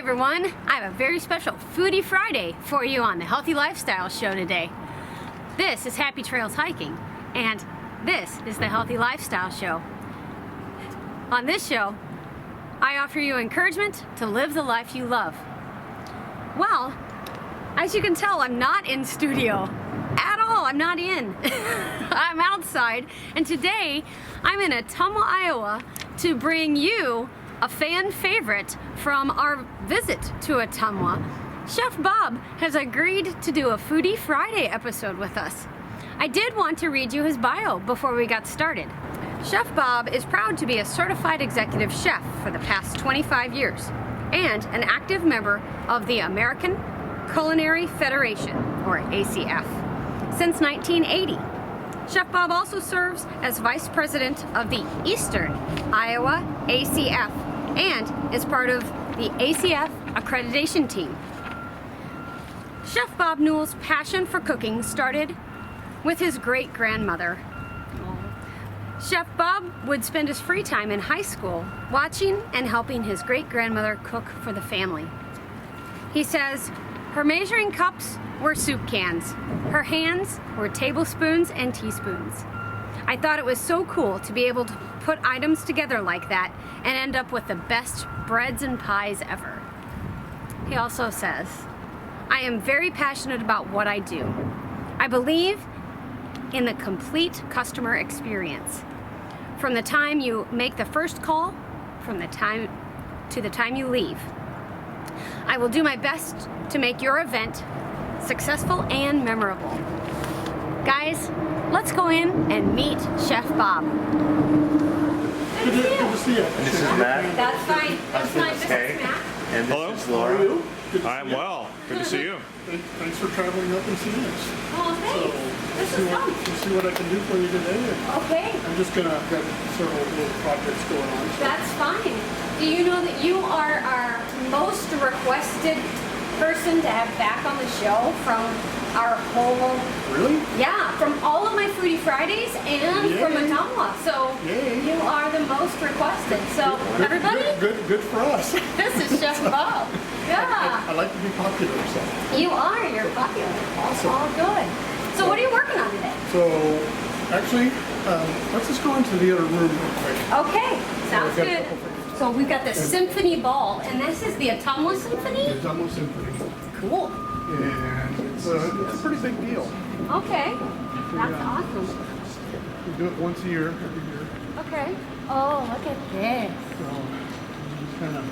everyone, I have a very special Foodie Friday for you on the Healthy Lifestyle Show today. This is Happy Trails Hiking, and this is the Healthy Lifestyle Show. On this show, I offer you encouragement to live the life you love. Well, as you can tell, I'm not in studio at all. I'm not in. I'm outside, and today I'm in Ottumwa, Iowa to bring you a fan favorite from our visit to Ottumwa. Chef Bob has agreed to do a Foodie Friday episode with us. I did want to read you his bio before we got started. Chef Bob is proud to be a certified executive chef for the past 25 years and an active member of the American Culinary Federation, or ACF, since 1980. Chef Bob also serves as Vice President of the Eastern Iowa ACF and is part of the ACF accreditation team. Chef Bob Newell's passion for cooking started with his great-grandmother. Chef Bob would spend his free time in high school watching and helping his great-grandmother cook for the family. He says, her measuring cups were soup cans. Her hands were tablespoons and teaspoons. I thought it was so cool to be able to put items together like that and end up with the best breads and pies ever. He also says, I am very passionate about what I do. I believe in the complete customer experience. From the time you make the first call, from the time to the time you leave. I will do my best to make your event successful and memorable. Guys, let's go in and meet Chef Bob. Good to see you. This is Matt. That's fine. That's fine. This is Matt. And Hello. this is How are Laura. you? Good to I'm see you. well. Good to see you. Thanks for traveling up and seeing us. Oh, thanks. This is fun. We'll see what I can do for you today. Okay, I'm just gonna got several little projects going on. that's fine. Do you know that you are our most requested person to have back on the show from our whole, Really? yeah, from all of my Foodie Fridays and Yay. from Ottumwa. So Yay. you are the most requested. So everybody, Good for us. this is Chef Bob. Yeah, I like to be popular, so. you are. You're popular. Awesome. All good. So what are you working on today? So, actually, let's just go into the other room real quick. Okay, sounds We've got a good. couple things. So we've got the Symphony Ball, and this is the Ottumwa Symphony? It's almost Symphony. Cool. And it's a pretty big deal. Okay, that's awesome. We do it once a year, every year. Okay. Oh, look at this. So, just kind of,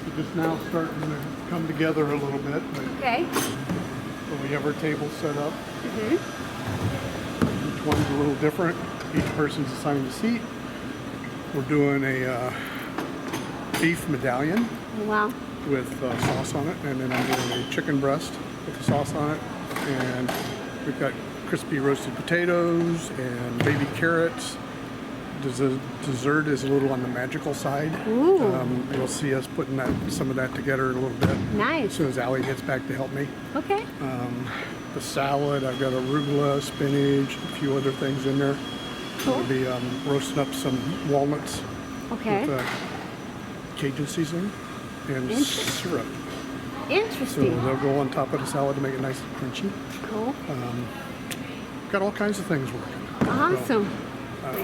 we're just now starting to come together a little bit. But Okay. so we have our table set up. Mm-hmm. Each one's a little different. Each person's assigned a seat. We're doing a beef medallion Wow. with sauce on it, and then I'm doing a chicken breast with the sauce on it. And we've got crispy roasted potatoes and baby carrots. Dessert is a little on the magical side. Ooh. You'll see us putting some of that together in a little bit. As Nice. soon as Allie gets back to help me. Okay. The salad, I've got arugula, spinach, a few other things in there. Cool. We'll be roasting up some walnuts Okay. with Cajun seasoning and Interesting. syrup. So Interesting. they'll go on top of the salad to make it nice and crunchy. Cool. Got all kinds of things working. Awesome. Nice.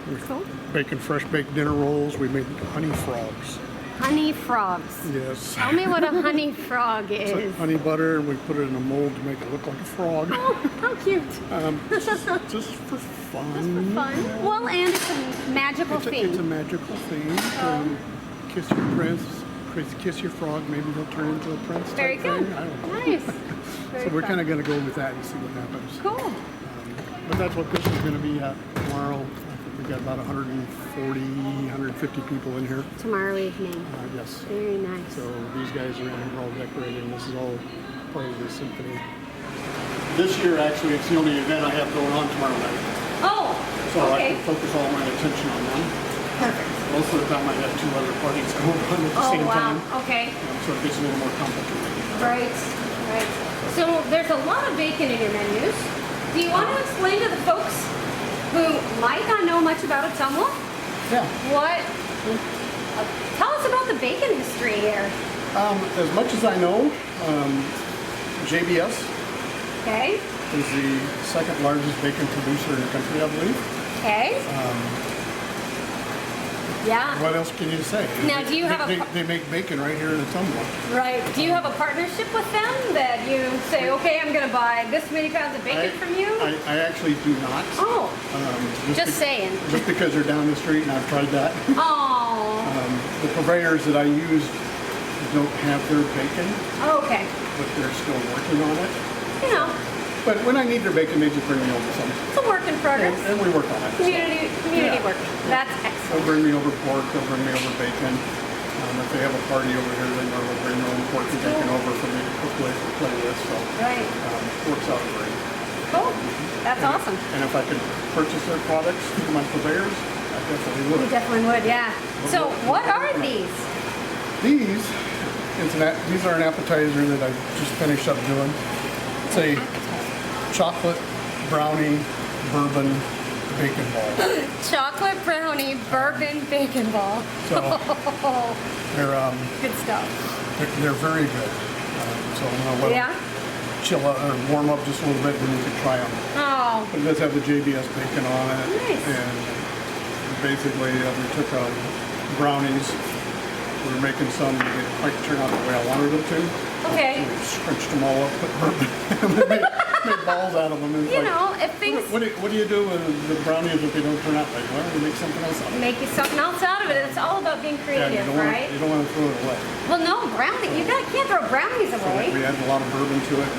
We're Cool. baking fresh baked dinner rolls. We made honey frogs. Honey frogs. Yes. Tell me what a honey frog It's like is. honey butter, and we put it in a mold to make it look like a frog. Oh, how cute. Just for fun. Just for fun. Well, and it's a magical It's a theme. magical theme. Kiss your prince, kiss your frog. Maybe he'll turn into a prince. Very type good. thing. I don't know. Nice. So we're kind of going to go with that and see what happens. Cool. But that's what this is going to be at tomorrow. I think we've got about 140, 150 people in here. Tomorrow evening. Yes. Very nice. So these guys are in here all decorated, and this is all part of the symphony. This year, actually, it's the only event I have going on tomorrow night. Oh, So I okay. can focus all my attention on them. Perfect. Most of the time I have 2 other parties going on at the Oh, same wow. time. Okay. So it gets a little more complicated. Right. Right. So there's a lot of bacon in your menus. Do you want to explain to the folks who might not know much about Ottumwa Yeah. what? Tell us about the bacon history there? As much as I know, JBS Okay. is the second largest bacon producer in the country, I believe. Okay. Yeah. What else can you say? Now, do you have they make bacon right here in Ottumwa. Right. Do you have a partnership with them that you say, okay, I'm going to buy this many pounds of bacon from you? I actually do not. Oh. Just saying. Just because they're down the street and I've tried that. Oh. The purveyors that I use don't have their bacon, Okay. but they're still working on it. You know, But when I need their bacon, they just bring me over some. it's a work in progress. And we work on it. Community Yeah. work. That's They'll excellent. bring me over pork, they'll bring me over bacon. If they have a party over here, they normally bring their own pork and bacon over for me to cook with or play with. So Right. works out great. Cool. That's awesome. And if I could purchase their products through my purveyors, I definitely You would. definitely would, yeah. So what are these? These are an appetizer that I just finished up doing. It's a chocolate brownie bourbon bacon ball. Chocolate brownie bourbon bacon ball. So they're Good stuff. they're very good. So I'm gonna let them Yeah? chill out or warm up just a little bit, and you can try them. Oh, It does have the JBS bacon on it, Nice. and basically we took brownies. We were making some that didn't quite turn out the way I wanted them to. okay. We scrunched them all up, put bourbon, made balls out of them. And it's You like, know, if things what do you do with the brownies if they don't turn out like? Well, we make something else out of it. make you something else out of it, it's all about being Yeah, creative, you right? don't want to throw it away. Well, no, brownie. Can't throw brownies So away. we added a lot of bourbon to it.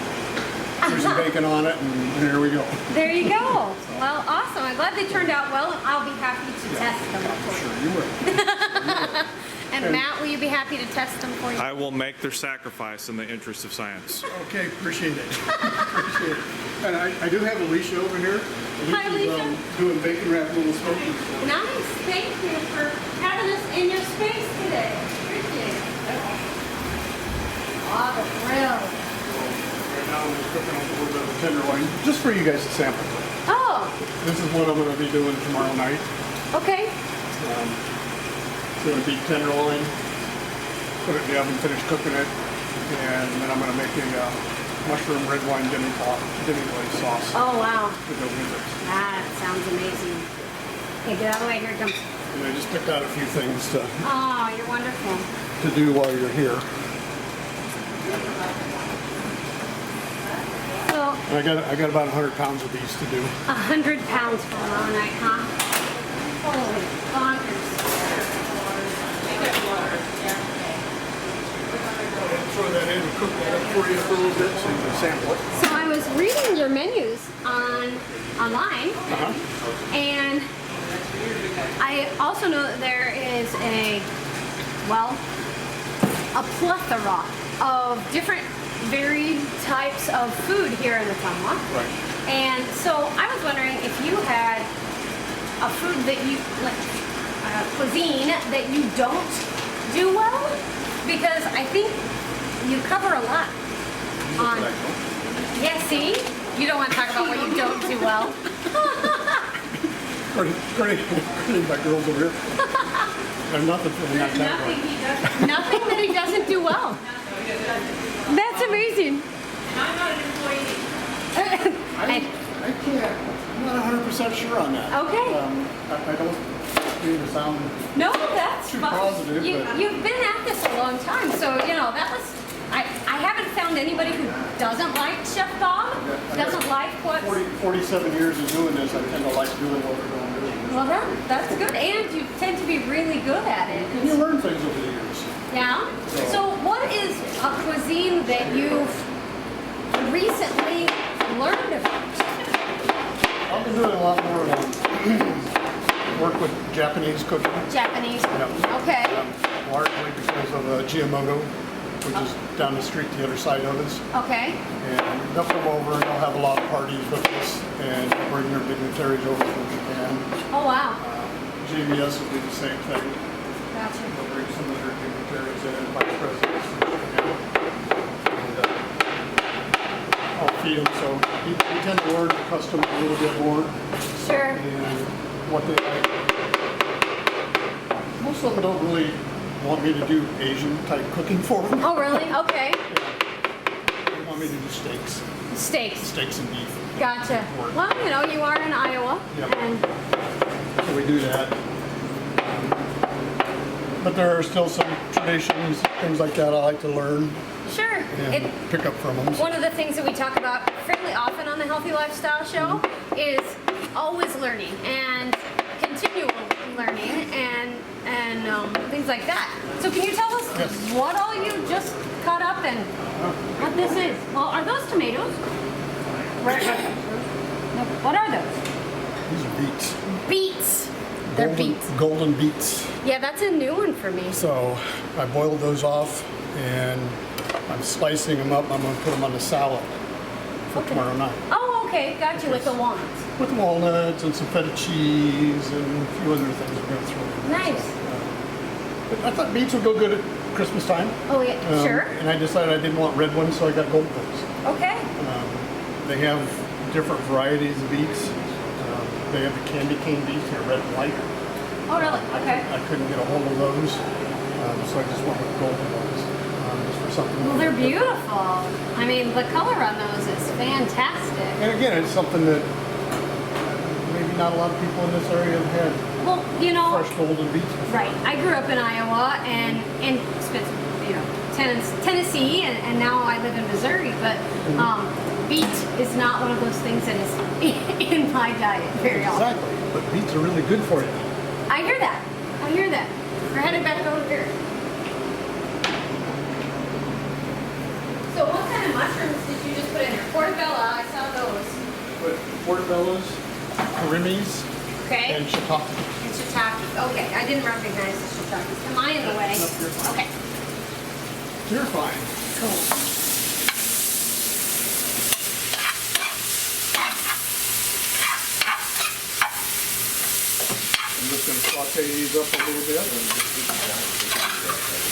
Threw some bacon on it, and here we go. There you go. Well, awesome. I'm glad they turned out well, and I'll be happy to test them. Sure you will. And Matt, will you be happy to test them for you? I will make their sacrifice in the interest of science. Okay, appreciate it. Appreciate it. And I do have Alicia over here. Hi, Alicia's, Alicia. doing bacon wrap little smokies. Nice. Thank you for having us in your space today. Appreciate it. Oh, the grill. Right now I'm just cooking up a little bit of tenderloin, just for you guys to sample. Oh, This is what I'm going to be doing tomorrow night. okay. It's going to be tenderloin, put it in the oven, finish cooking it, and then I'm going to make a mushroom red wine demi glaze sauce Oh, wow. to go with it. That sounds amazing. Okay, get out of the way. Here it comes. And I just picked out a few things Oh, you're wonderful. to do while you're here. So, And I got about 100 pounds of these to do. 100 pounds for tomorrow night, huh? Holy bonkers. Throw that in and cook that up for you for a little bit so you can sample it. So I was reading your menus online, and I also know that there is a plethora of different varied types of food here in Ottumwa. Right. And so I was wondering if you had a food that you, like cuisine that you don't do well, because I think you cover a lot on. Yeah, see? You don't want to talk about what you don't do well. Great. My girls over here. There's nothing for me not that Nothing that he doesn't do well. That's amazing. I'm not an employee. I can't. I'm not 100% sure on that. Okay. I don't mean to sound. No, that's Too fine. positive, but- You've been at this a long time, so you know that was. I haven't found anybody who doesn't like Chef Bob, doesn't like what. 47 years of doing this, I tend to like doing what we're going to do. Well, that's good, and you tend to be really good at it. And you learn things over the years. Yeah. So, what is a cuisine that you've recently learned about? I've been doing a lot more work with Japanese cooking. Japanese. Yeah. Okay. Largely because of Giamoto, which is down the street the other side of us. Okay. And they'll come over and they'll have a lot of parties with us and bring their dignitaries over from Japan. Oh wow. JBS will do the same thing. Gotcha. They'll bring some of their dignitaries in, vice presidents from Japan. And I'll feed them, so you tend to learn the customs a little bit more. Sure. And what they like. Most of them don't really want me to do Asian type cooking for them. Oh, really? Okay. They want me to do steaks. Steaks. And beef. Gotcha. Well, you know, you are in Iowa. Yep. And So we do that. But there are still some traditions, things like that I like to learn sure. and pick up from them. One of the things that we talk about fairly often on the Healthy Lifestyle Show is always learning and continual learning and things like that. So can you tell us Yes. what all you just cut up and what this is? Well, are those tomatoes? What are those? These are beets. Beets. They're beets. Golden beets. Yeah, that's a new one for me. So I boiled those off and I'm slicing them up. I'm going to put them on the salad for tomorrow night. Oh, okay. Got you with the walnuts. With walnuts and some feta cheese and a few other things we're going to throw in. Nice. But I thought beets would go good at Christmas time. Oh, yeah. Sure. And I decided I didn't want red ones, so I got gold ones. Okay. They have different varieties of beets. They have the candy cane beets, they're red and white. Oh, really? Okay. I couldn't get a hold of those, so I just went with golden ones, just for something. Well, they're beautiful. I mean, the color on those is fantastic. And again, it's something that maybe not a lot of people in this area have had Well, you know, fresh golden beets before. right. I grew up in Iowa and spent, you know, Tennessee, and now I live in Missouri. But beet is not one of those things that is in my diet very often. Exactly, but beets are really good for you. I hear that. We're headed back over here. So what kind of mushrooms did you just put in there? Portobello, I saw those. But portobellos, perimis, Okay. and shiitake. And shiitake. Okay, I didn't recognize the shiitake. Am I in the way? No, you're fine. Okay. You're fine. Cool. I'm just going to saute these up a little bit.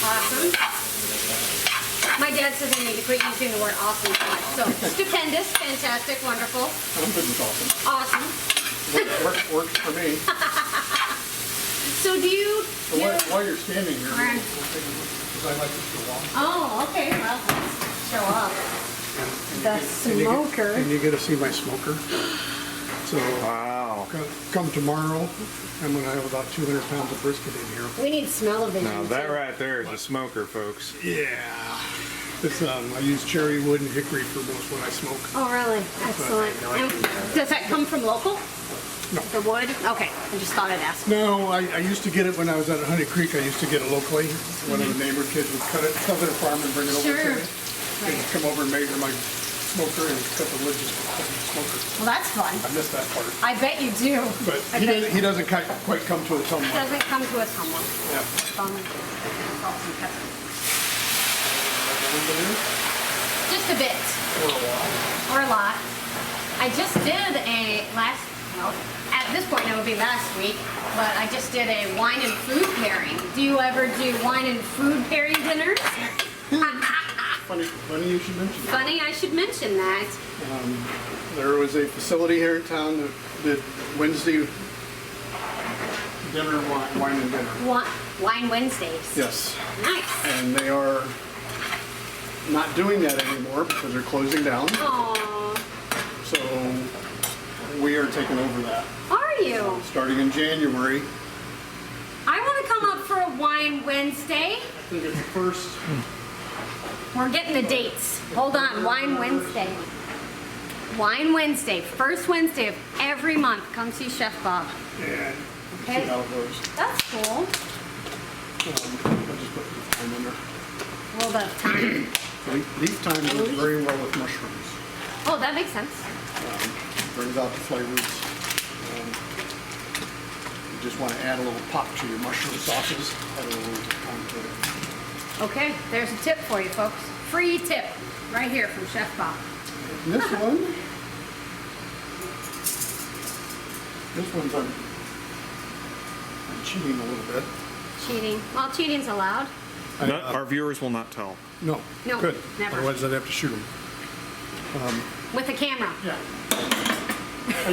Awesome. My dad says I need to quit using the word awesome so much. So stupendous, fantastic, wonderful, I'm good with awesome. awesome. Works for me. So do you? So while you're standing here, Alright. because I like to show off. Oh, okay. Well, let's show off. The smoker. And you get to see my smoker. So Wow. come tomorrow, I'm going to have about 200 pounds of brisket in here. We need smell-o-vision. Now that right there is a smoker, folks. Yeah. It's, I use cherry wood and hickory for most when I smoke. Oh, really? Excellent. And does that come from local? No. The wood? Okay. I just thought I'd ask. No, I used to get it when I was at Honey Creek. I used to get it locally. One of the neighbor kids would cut it, sell their farm and bring it over Sure. to me. They'd Right. come over and measure my smoker and cut the lid just for the smoker. Well, that's fun. I missed that part. I bet you do. But I bet he doesn't quite come to a tumble. it doesn't come to us humble. Yeah. Salt and pepper. Just a bit. Or a lot. I just did at this point it would be last week, but I just did a wine and food pairing. Do you ever do wine and food pairing dinners? Funny you should mention that. Funny I should mention that. There was a facility here in town that did Wednesday dinner, wine and dinner. Wine Wednesdays. Yes. Nice. And they are not doing that anymore because they're closing down. Aww. So we are taking over that. Are you? Starting in January. I want to come up for a Wine Wednesday. I think it's the first. We're getting the dates. Hold on. Wine Wednesday. Wine Wednesday. First Wednesday of every month. Come see Chef Bob. And Okay. see how it goes. That's cool. I'll just put leaf thyme in there. A little bit of time. Leaf thyme goes very well with mushrooms. Oh, that makes sense. Brings out the flavors. You just want to add a little pop to your mushroom sauces. Add a little time to it. Okay, there's a tip for you, folks. Free tip right here from Chef Bob. And this one, I'm cheating a little bit. Cheating. Well, cheating's allowed. Our viewers will not tell. No, No, good. never. Otherwise, I'd have to shoot them. With a camera. Yeah. I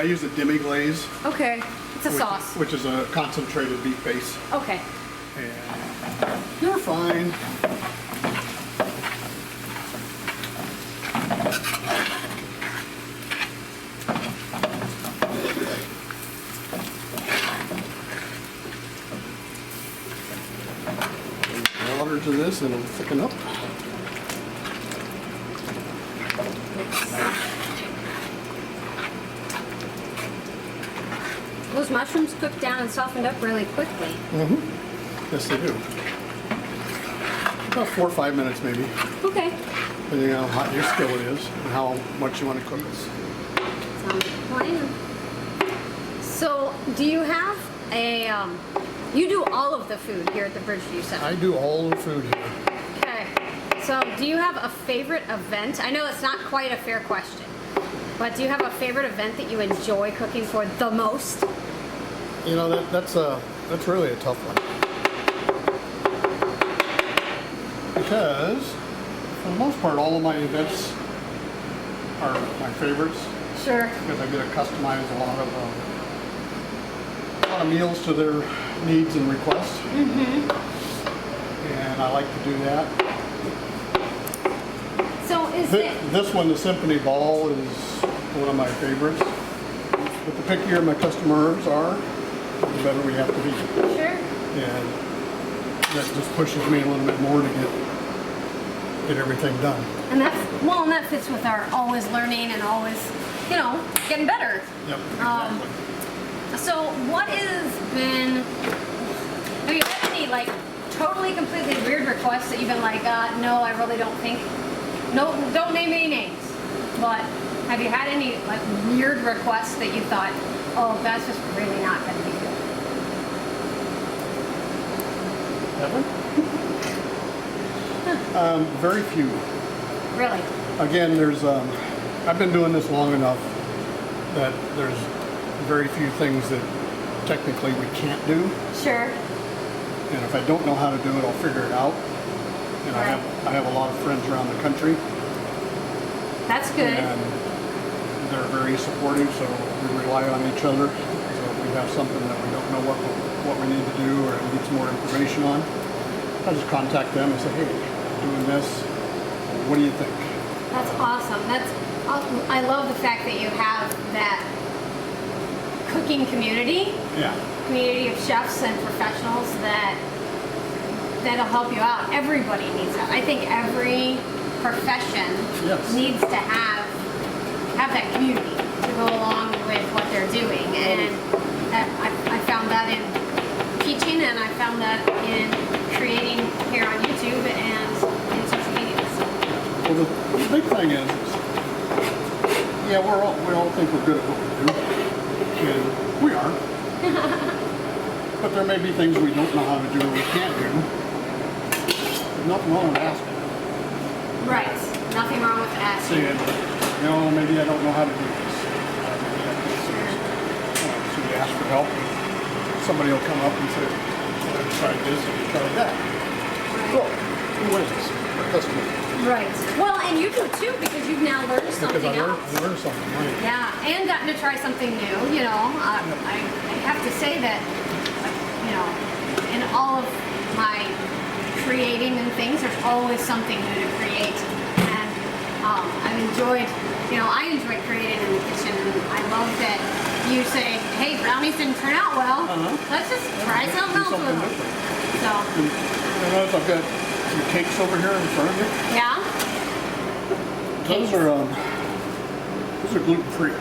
use a demi-glaze, Okay. It's a sauce. which is a concentrated beef base. Okay. And You're fine. Water to this and it'll thicken up. Those mushrooms cooked down and softened up really quickly. Yes, they do. About 4 or 5 minutes maybe, Okay. depending on how hot your skillet is and how much you want to cook this. Sounds like a plan. So, do you have a, you do all of the food here at the Bridgeview Center? I do all the food here. Okay. So, do you have a favorite event? I know it's not quite a fair question, but do you have a favorite event that you enjoy cooking for the most? You know, that's really a tough one. Because, for the most part, all of my events are my favorites. Sure. Because I get to customize a lot of meals to their needs and requests. And I like to do that. So, is it... This one, the Symphony Ball, is one of my favorites. But the pickier my customers are, the better we have to be. Sure. And that just pushes me a little bit more to get everything done. And that fits with our always learning and always, getting better. Yep, exactly. So what have you had any totally completely weird requests that you've been like, no, I really don't think, no, don't name any names, but have you had any weird requests that you thought, oh, that's just really not going to be good? Ever? Very few. Really? Again, I've been doing this long enough that there's very few things that technically we can't do. Sure. And if I don't know how to do it, I'll figure it out. And Right. I have a lot of friends around the country. That's good. And they're very supportive, so we rely on each other. So if we have something that we don't know what we need to do or need some more information on, I just contact them and say, hey, doing this, what do you think? That's awesome. I love the fact that you have that cooking community. Yeah. Community of chefs and professionals that'll help you out. Everybody needs that. I think every profession Yes. needs to have that community to go along with what they're doing. And I found that in teaching, and I found that in creating here on YouTube and in social media. So. Well, the big thing is yeah, we all think we're good at what we do, and we are. But there may be things we don't know how to do or we can't do. There's nothing wrong with asking. Right. Nothing wrong with asking. Saying, maybe I don't know how to do this. So you ask for help, and somebody will come up and say, well, I tried this and tried that. Cool. Who wins? The customer. Right. Well, and you do too, because you've now learned something Because else. I learned something, right? Yeah, and gotten to try something new. I have to say that, in all of my creating and things, there's always something new to create. And I've enjoyed, I enjoy creating in the kitchen, and I love that you say, hey, brownies didn't turn out well. Let's just try something else with them. Different. So, And notice I've got some cakes over here in front of you. yeah. Those are gluten-free.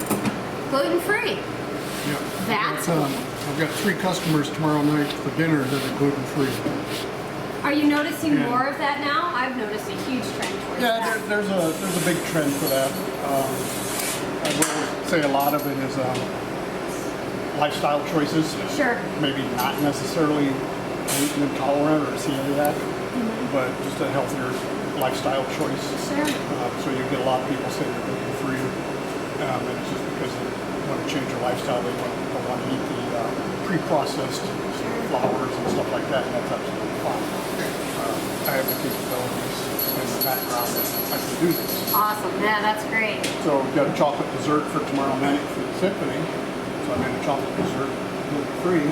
Gluten-free. Yeah. That's I've got 3 customers tomorrow night for dinner that are gluten-free. Are you noticing Yeah. more of that now? I've noticed a huge trend towards Yeah, that. there's a big trend for that. I will say a lot of it is lifestyle choices. Sure. Maybe not necessarily gluten intolerant or celiac, but just a healthier lifestyle choice. Sure. So you get a lot of people say they're gluten-free, and it's just because they want to change their lifestyle. They don't want to eat the pre-processed flours and stuff like that, and that's absolutely fine. I have the capabilities and the background that I can do this. Awesome. Yeah, that's great. So we've got a chocolate dessert for tomorrow night for the symphony. So I made a chocolate dessert, gluten-free,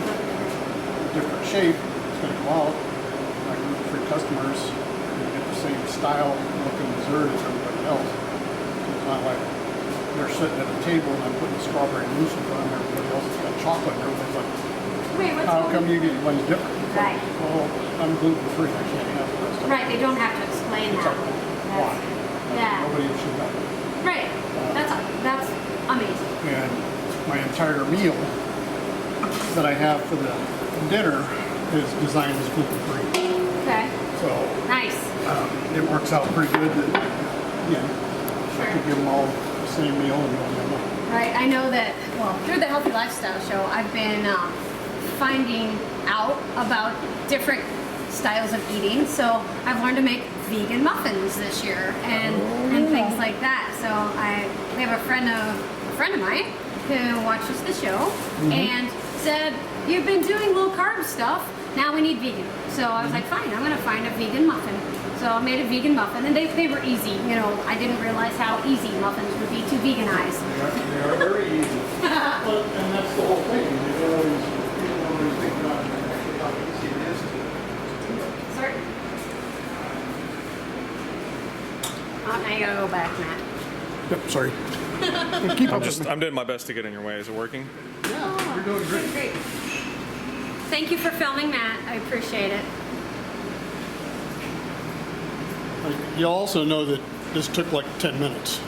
different shape. It's going to go out. like for customers, you get the same style looking dessert as everybody else. It's not like they're sitting at a table and I'm putting strawberry mousse in front of them, everybody else has got chocolate and everybody's like, Wait, what's how going come you get one's different? It's Right. Like, well, I'm gluten free, I can't have the rest of it. Right, they don't have to explain It's that. like, That's- why? Yeah. Nobody should know. Right. That's amazing. And my entire meal that I have for the dinner is designed as gluten free. Okay. So Nice. it works out pretty good that, I could give them all the same meal and they'll have one. Right. I know that, well, through the Healthy Lifestyle Show, I've been finding out about different styles of eating. So I've learned to make vegan muffins this year and things like that. So we have a friend of mine who watches the show and said, "You've been doing low carb stuff. Now we need vegan." So I was like, "Fine, I'm gonna find a vegan muffin." So I made a vegan muffin, and they were easy. You know, I didn't realize how easy muffins would be to veganize. They are very easy. Well, and that's the whole thing. You don't always think about actually how easy it is to Sorry. Oh, now you gotta go back, Matt. Yep, sorry. Keep up with me. I'm doing my best to get in your way. Is it working? Yeah, you're doing great. Great. Thank you for filming, Matt. I appreciate it. You also know that this took like 10 minutes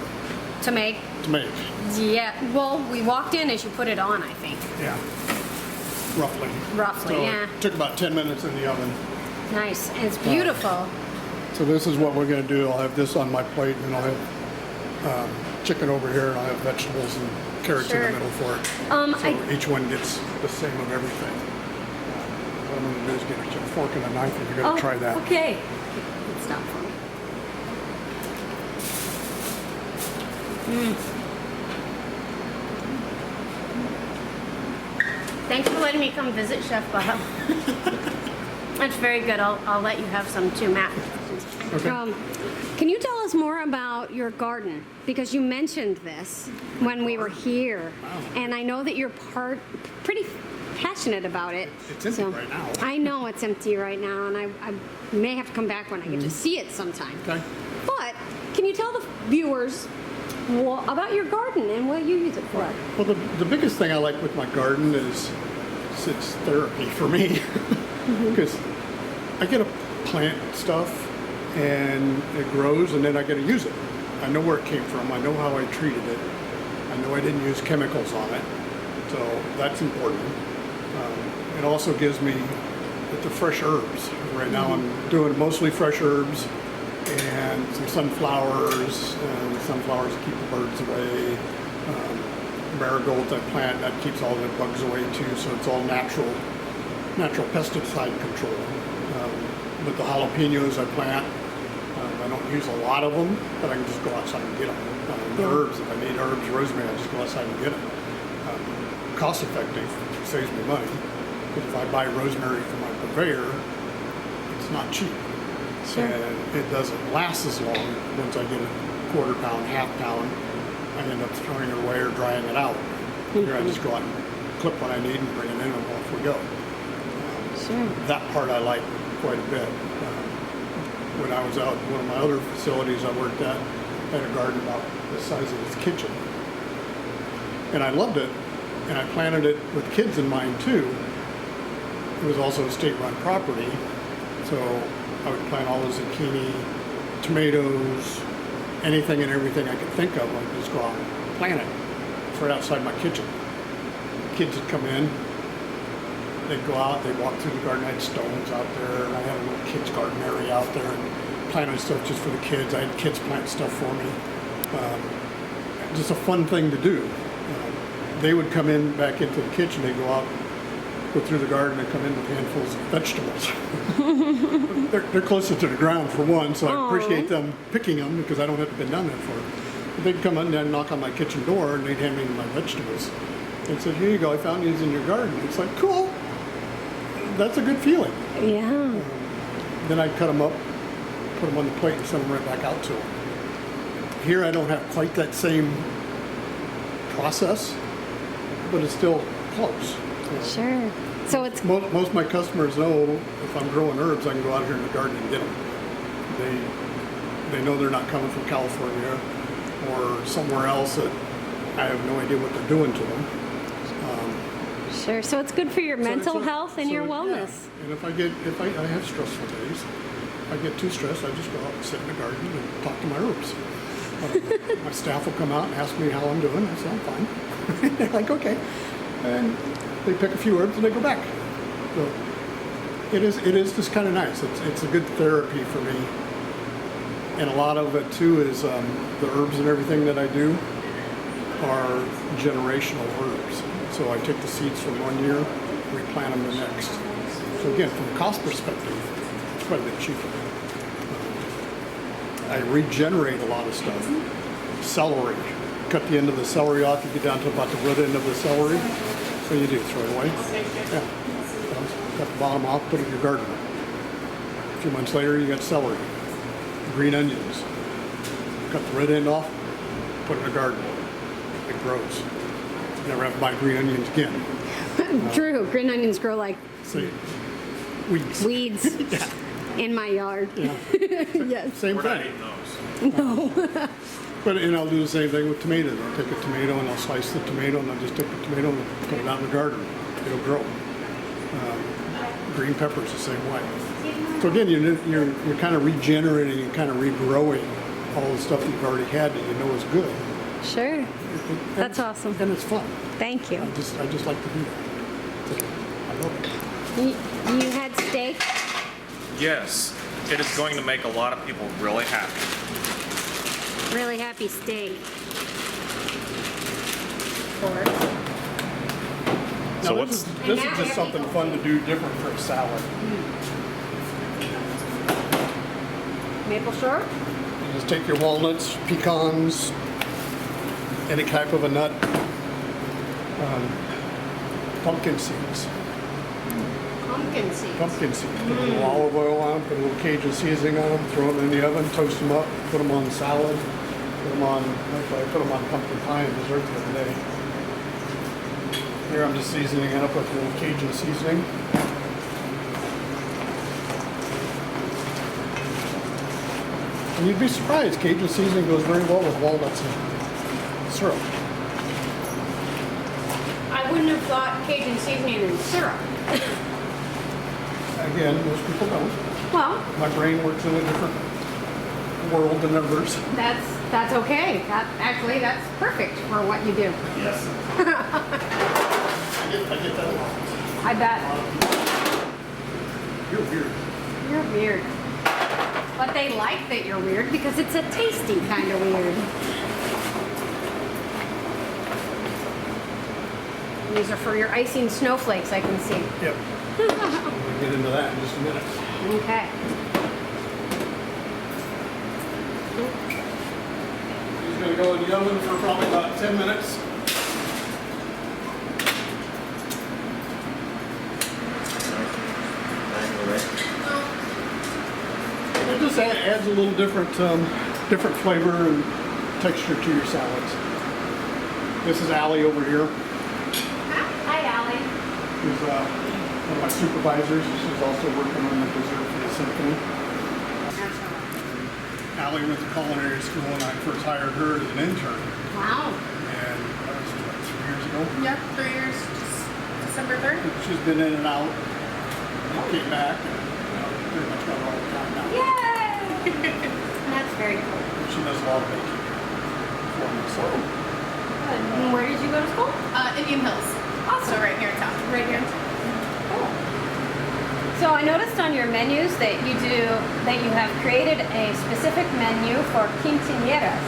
To make? to make. Yeah. Well, we walked in as you put it on, I think. Yeah. Roughly. Roughly, So yeah. It took about 10 minutes in the oven. Nice. And it's beautiful. So this is what we're going to do. I'll have this on my plate, and I'll have chicken over here, and I'll have vegetables and carrots in Sure. the middle for it. So each one gets the same of everything. What I'm going to do is get a fork and a knife, and you're going to try that. Okay. Let's stop for me. Thanks for letting me come visit, Chef Bob. That's very good. I'll let you have some too, Matt. Okay. Can you tell us more about your garden? Because you mentioned this when we were here, and I know that you're pretty passionate about it. It's empty right now. I know it's empty right now, and I may have to come back when I get to see it sometime. Okay. But can you tell the viewers about your garden and what you use it for? Well, the biggest thing I like with my garden is it's therapy for me. Because I get to plant stuff and it grows and then I get to use it. I know where it came from. I know how I treated it. I know I didn't use chemicals on it. So that's important. It also gives me the fresh herbs. Right now I'm doing mostly fresh herbs and some sunflowers, and sunflowers keep the birds away. Marigolds I plant, that keeps all the bugs away too, so it's all natural pesticide control. With the jalapenos I plant, I don't use a lot of them, but I can just go outside and get them. The herbs, if I need herbs, rosemary, I just go outside and get them. Cost effective, saves me money, because if I buy rosemary from my purveyor, it's not cheap. Sure. And it doesn't last as long. Once I get a quarter pound, half pound, I end up throwing it away or drying it out. Here I just go out and clip what I need and bring it in and off we go. Sure. That part I like quite a bit. When I was out in one of my other facilities I worked at, I had a garden about the size of this kitchen. And I loved it, and I planted it with kids in mind too. It was also a state-run property, so I would plant all the zucchini, tomatoes, anything and everything I could think of. I'd just go out and plant it. It's right outside my kitchen. Kids would come in, they'd go out, they'd walk through the garden. I had stones out there, and I had a little kids' garden area out there, and planted stuff just for the kids. I had kids plant stuff for me. Just a fun thing to do. They would come in back into the kitchen, they'd go out, go through the garden and come in with handfuls of vegetables. they're closer to the ground for one, so I appreciate them picking them because I don't have to bend down that far. But they'd come in and knock on my kitchen door and they'd hand me my vegetables. They said, "Here you go, I found these in your garden." It's like, cool. That's a good feeling. Yeah. Then I'd cut them up, put them on the plate and send them right back out to them. Here I don't have quite that same process, but it's still close. Sure. So it's Most of my customers know if I'm growing herbs, I can go out here in the garden and get them. They know they're not coming from California or somewhere else that I have no idea what they're doing to them. sure. So it's good for your mental So- health and your yeah. wellness. And if I have stressful days, if I get too stressed, I just go out and sit in the garden and talk to my herbs. My staff will come out and ask me how I'm doing. I say, I'm fine. They're like, okay. And they pick a few herbs and they go back. So it is just kind of nice. It's a good therapy for me. And a lot of it too is the herbs and everything that I do are generational herbs. So I take the seeds from one year, replant them the next. So again, from a cost perspective, it's quite a bit cheaper. I regenerate a lot of stuff. Celery. Cut the end of the celery off, you get down to about the root end of the celery. What do you do? Throw it away? Yeah. Cut the bottom off, put it in your garden. A few months later, you got celery. Green onions. Cut the red end off, put it in the garden. It grows. Never have to buy green onions again. True. Green onions grow like See, weeds. weeds in my yard. Yeah. Yes. Same We're not thing. eating those. No. But and I'll do the same thing with tomatoes. I'll take a tomato and I'll slice the tomato and I'll just take the tomato and put it out in the garden. It'll grow. Green peppers the same way. So again, you're kind of regenerating and kind of regrowing all the stuff that you've already had that you know is good. Sure. That's awesome. And it's fun. Thank you. I just like to do that. I love it. You had steak? Yes, it is going to make a lot of people really happy. Really happy steak. So Now, what's this is just something fun to do different for a salad. Maple syrup? You just take your walnuts, pecans, any type of a nut, pumpkin seeds. Pumpkin seeds. Pumpkin seeds. Put a little olive oil on them, put a little Cajun seasoning on them, throw them in the oven, toast them up, put them on salad, put them on, actually I put them on pumpkin pie and dessert the other day. Here I'm just seasoning it up with a little Cajun seasoning. And you'd be surprised, Cajun seasoning goes very well with walnuts and syrup. I wouldn't have thought Cajun seasoning and syrup. Again, most people don't. Well, My brain works in a different world than others. that's okay. Actually, that's perfect for what you do. Yes. I get that a lot. I bet. You're weird. You're weird. But they like that you're weird because it's a tasty kind of weird. These are for your icing snowflakes, I can see. Yep. We'll get into that in just a minute. Okay. He's going to go in the oven for probably about 10 minutes. It just adds a little different flavor and texture to your salads. This is Allie over here. Hi, Allie. Who's one of my supervisors. She's also working on the dessert for the symphony. Allie went to culinary school and I first hired her as an intern. Wow. And that was what, 3 years ago. Yep, 3 years, just December 3rd. She's been in and out. And came back and pretty much got her all the time now. Yay! That's very cool. She does a lot of baking for me. So Good. And where did you go to school? Indian Hills. Also right here in town. Right here in town. Cool. So I noticed on your menus that you have created a specific menu for quinceañeras.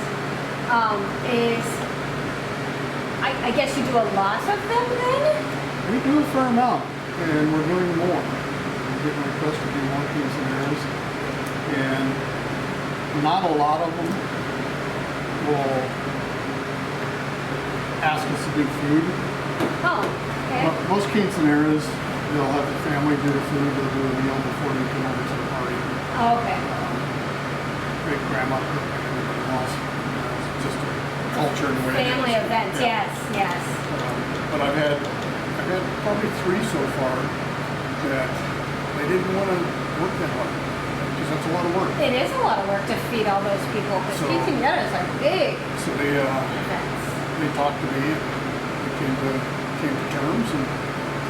I guess you do a lot of them then? we do a fair amount, and we're doing more. We're getting requests to do more quinceañeras, and not a lot of them will ask us to do food. Oh, okay. Most quinceañeras, they'll have the family do the food, they'll do a meal before they come over to the party. Oh, okay. Great grandma cook and everything else. It's just a culture and way. it Family is. events, Yeah. yes, yes. But I've had had probably 3 so far that they didn't want to work that hard because that's a lot of work. It is a lot of work to feed all those people because So- quinceañeras are big So they events. talked to me and we came to terms and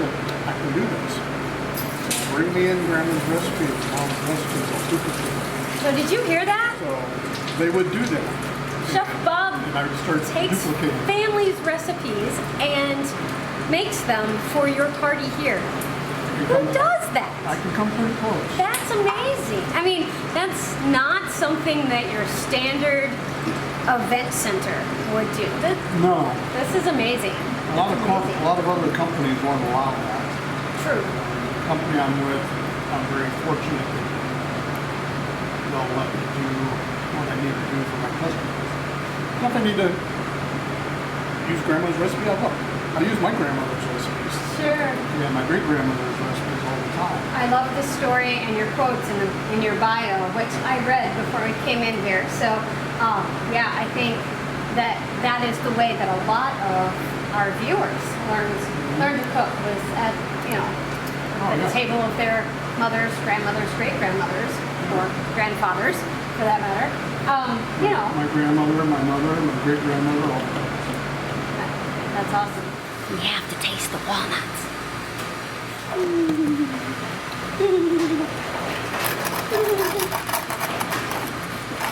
said, I can do this. So bring me in grandma's recipe, mom's recipes, I'll duplicate it. So did you hear that? So they would do that. Chef Bob And I would start takes duplicating. families' recipes and makes them for your party here. Who does that? I can come pretty close. That's amazing. I mean, that's not something that your standard event center would do. No. This is amazing. A lot of other companies won't allow that. True. The company I'm with, I'm very fortunate that they'll let me do what I need to do for my customers. If I need to use grandma's recipe, I will. I use my grandmother's recipes. Sure. Yeah, my great grandmother's recipes all the time. I love the story and your quotes in your bio, which I read before we came in here. So, yeah, I think that is the way that a lot of our viewers learn to cook was at the table of their mothers, grandmothers, great grandmothers, or grandfathers, for that matter. My grandmother, my mother, my great grandmother, all of them. That's awesome. We have to taste the walnuts.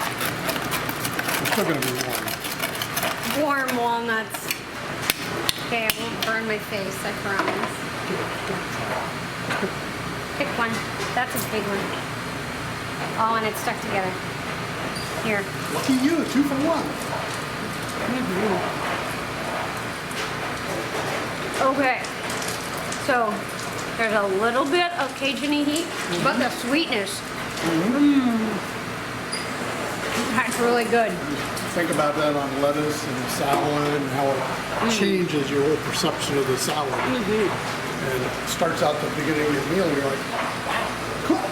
It's still going to be warm. Warm walnuts. Okay, I won't burn my face, I promise. Pick one. That's a big one. Oh, and it's stuck together. Here. Lucky you, 2 for 1. Okay. So, there's a little bit of Cajun-y heat, but the sweetness. That's really good. Think about that on lettuce and salad and how it changes your whole perception of the salad. And it starts out the beginning of your meal and you're like, wow, cool.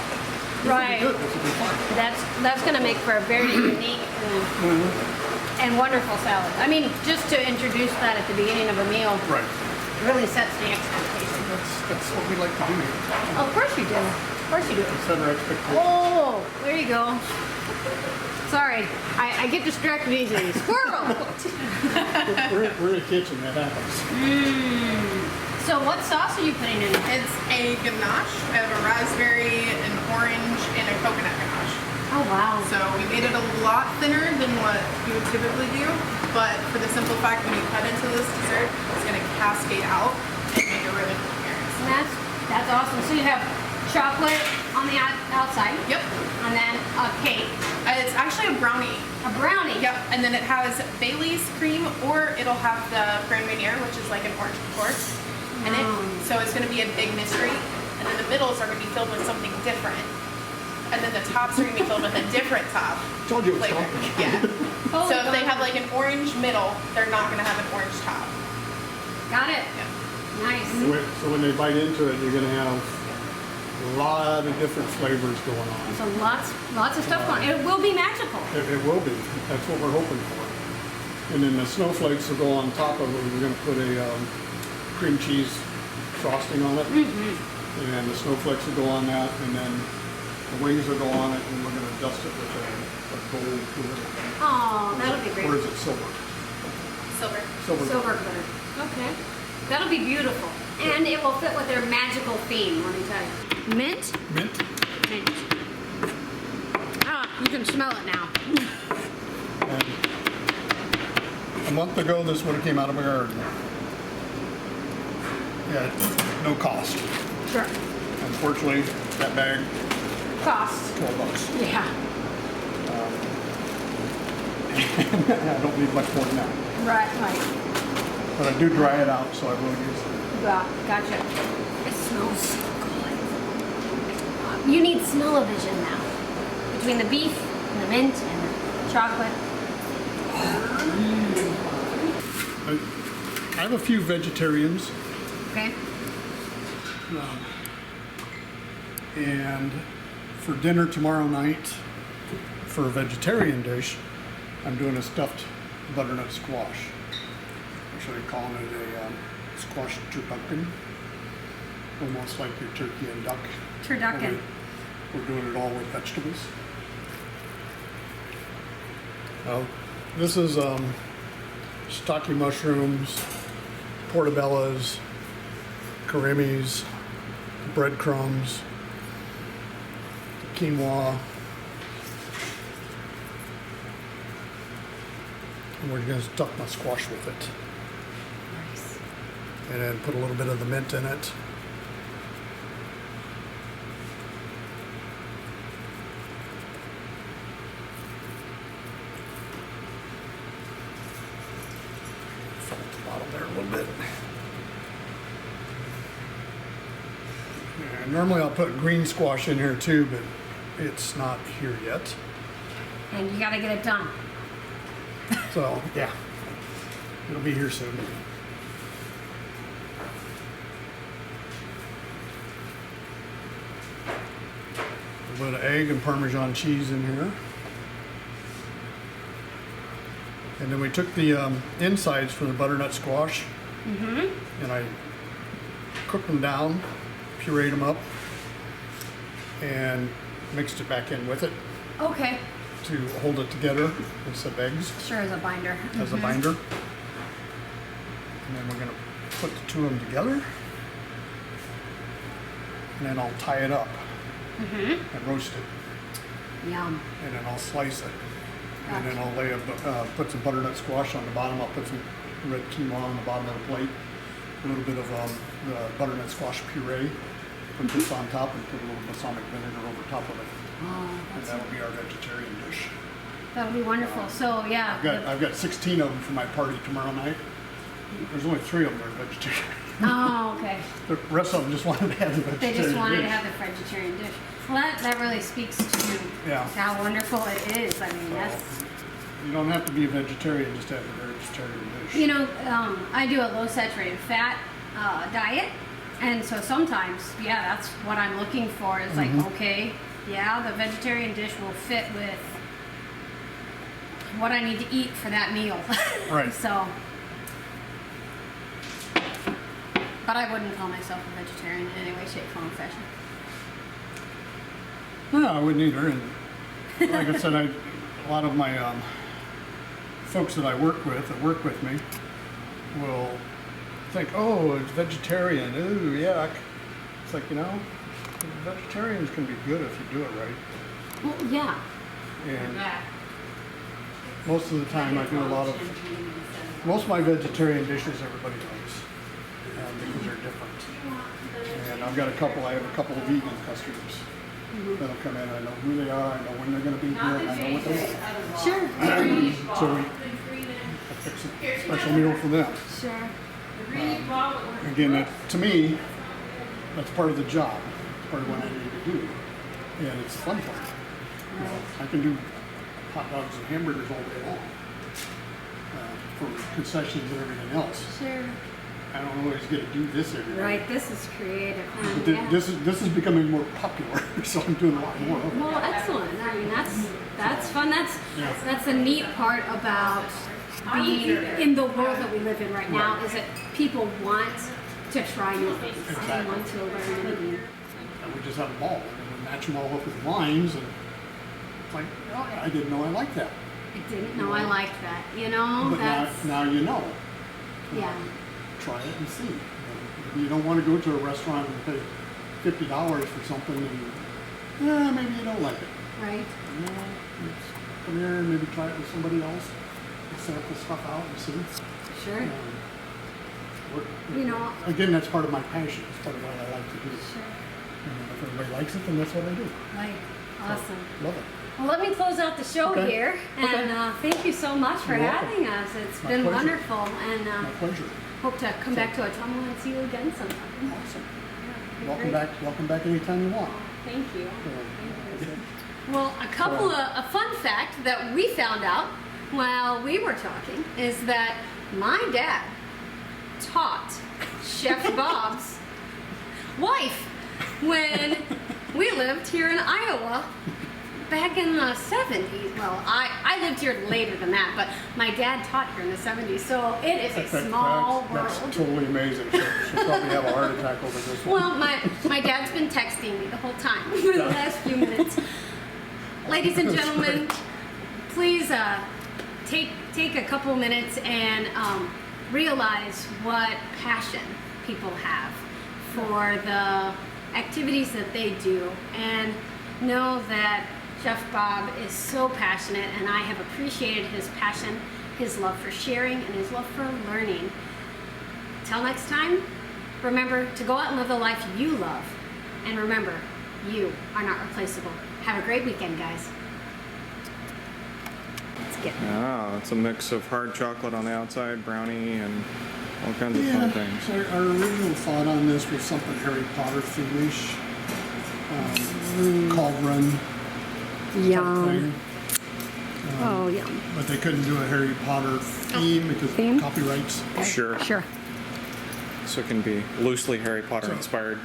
Right. Good, this will be fun. That's going to make for a very unique and wonderful salad. I mean, just to introduce that at the beginning of a meal Right. really sets the expectation. That's what we like to do here. Oh, of course you do. Of course you do. Set our expectations. Oh, there you go. Sorry, I get distracted easily. Squirrel! We're in the kitchen, that happens. So what sauce are you putting in? It's a ganache. I have a raspberry, an orange, and a coconut ganache. Oh, wow. So we made it a lot thinner than what you would typically do, but for the simple fact when you cut into this dessert, it's going to cascade out and make a really cool appearance. That's awesome. So you have chocolate on the outside. Yep. And then a cake. It's actually a brownie. A brownie. Yep. And then it has Bailey's cream, or it'll have the Grand Marnier, which is like an orange course in it. So it's going to be a big mystery. And then the middles are going to be filled with something different. And then the tops are going to be filled with a different top. Told you it was flavor. complicated. Yeah. Totally So if they got have like an orange middle, they're not going to have an orange top. Got it. Yeah. Nice. So when they bite into it, you're going to have a lot of different flavors going on. So lots of stuff going on. It will be magical. It will be. That's what we're hoping for. And then the snowflakes will go on top of it. We're going to put a cream cheese frosting on it. And the snowflakes will go on that. And then the wings will go on it. And we're going to dust it with a gold glitter. Oh, that'll be great. Or is it silver? Silver. Silver glitter. Okay. That'll be beautiful. And it will fit with their magical theme, let me tell you. Mint? Mint. Mint. Ah, you can smell it now. And a month ago, this would have came out of my garden. Yeah, no cost. Sure. Unfortunately, that bag, Cost. $12. Yeah. I don't need much more than that. Right. But I do dry it out, so I will use it. Gotcha. It smells so good. You need smell-o-vision now. Between the beef and the mint and the chocolate. I have a few vegetarians, Okay? and for dinner tomorrow night, for a vegetarian dish, I'm doing a stuffed butternut squash. Actually calling it a squash turducken, almost like your turkey and duck. Turducken. We're doing it all with vegetables. This is shiitake mushrooms, portobellos, kirimis, breadcrumbs, quinoa. And we're going to stuff my squash with it. Nice. And then put a little bit of the mint in it. Fill up the bottom there a little bit. And normally I'll put green squash in here too, but it's not here yet. And you gotta get it done. So, yeah, it'll be here soon. A little bit of egg and Parmesan cheese in here. And then we took the insides for the butternut squash, and I cooked them down, pureed them up, and mixed it back in with it Okay. to hold it together instead of eggs. Sure, as a binder. As a binder. And then we're going to put the two of them together. And then I'll tie it up and roast it. Yum. And then I'll slice it. And then I'll lay put some butternut squash on the bottom. I'll put some red quinoa on the bottom of the plate. A little bit of the butternut squash puree. Put this on top and put a little balsamic vinegar over top of it. Oh, And that'll be our vegetarian dish. that would be wonderful. So yeah. I've got 16 of them for my party tomorrow night. There's only 3 of them that are vegetarian. Oh, okay. The rest of them just wanted to have the They vegetarian just wanted to dish. have the vegetarian dish. Well, that really speaks to Yeah. how wonderful it is. I mean, that's, You don't have to be a vegetarian just to have a vegetarian dish. you know, I do a low saturated fat diet. And so sometimes, yeah, that's what I'm looking for. Is like, okay, yeah, the vegetarian dish will fit with what I need to eat for that meal. Right. So, but I wouldn't call myself a vegetarian in any way, shape, form, or fashion. No, I wouldn't either. And like I said, a lot of my folks that I work with me, will think, oh, it's vegetarian. Ooh, yuck. It's like, vegetarians can be good if you do it right. Well, yeah. And most of the time I do most of my vegetarian dishes everybody likes because they're different. And I have a couple of vegan customers that'll come in. I know who they are, I know when they're going to be here, and I know what they want. Sure. So I fix a special meal for them. Sure. Again, to me, that's part of the job. It's part of what I need to do. And it's fun for me. I can do hot dogs and hamburgers all day long for concessions and everything else. Sure. I don't always get to do this every day. Right. This is creative. But this is becoming more popular, so I'm doing a lot more of it. Well, excellent. I mean, that's fun. That's the neat part about being in the world that we live in right now is that people want to try new things. Exactly. They want to learn new. And we just have a ball, and we match them all up with lines, and it's like, oh, I didn't know I liked that. I didn't know I liked that. You know, But that's now you know. yeah. Try it and see. You don't want to go to a restaurant and pay $50 for something and maybe you don't like it. Right. Come here and maybe try it with somebody else and sample stuff out and see. Sure. You know. Again, that's part of my passion. It's part of what I like to do. Sure. And if everybody likes it, then that's what I do. Right. Awesome. Love it. Well, let me close out the show Okay. here, and thank you so much for You're welcome. having us. It's My been pleasure. wonderful, and My pleasure. hope to come back to Ottumwa and see you again sometime. Awesome. Yeah, Welcome great. back. Welcome back anytime you want. Thank you. Okay. Well, a fun fact that we found out while we were talking is that my dad taught Chef Bob's wife when we lived here in Iowa back in the 70s. Well, I lived here later than that, but my dad taught here in the 70s, so it is a small world. That's totally amazing. She'll probably have a heart attack over this one. Well, my dad's been texting me the whole time for the last few minutes. Ladies and gentlemen, please take a couple minutes and realize what passion people have for the activities that they do, and know that Chef Bob is so passionate, and I have appreciated his passion, his love for sharing, and his love for learning. Till next time, remember to go out and live the life you love, and remember, you are not replaceable. Have a great weekend, guys. Let's get Ah, it's a mix of hard chocolate on the outside, brownie, and all kinds of fun things. Our original thought on this was something Harry Potter theme-ish. Cauldron type Yum. thing. Oh, yum. But they couldn't do a Harry Potter theme because Theme? of copyrights. Sure. Sure. So it can be loosely Harry Potter inspired.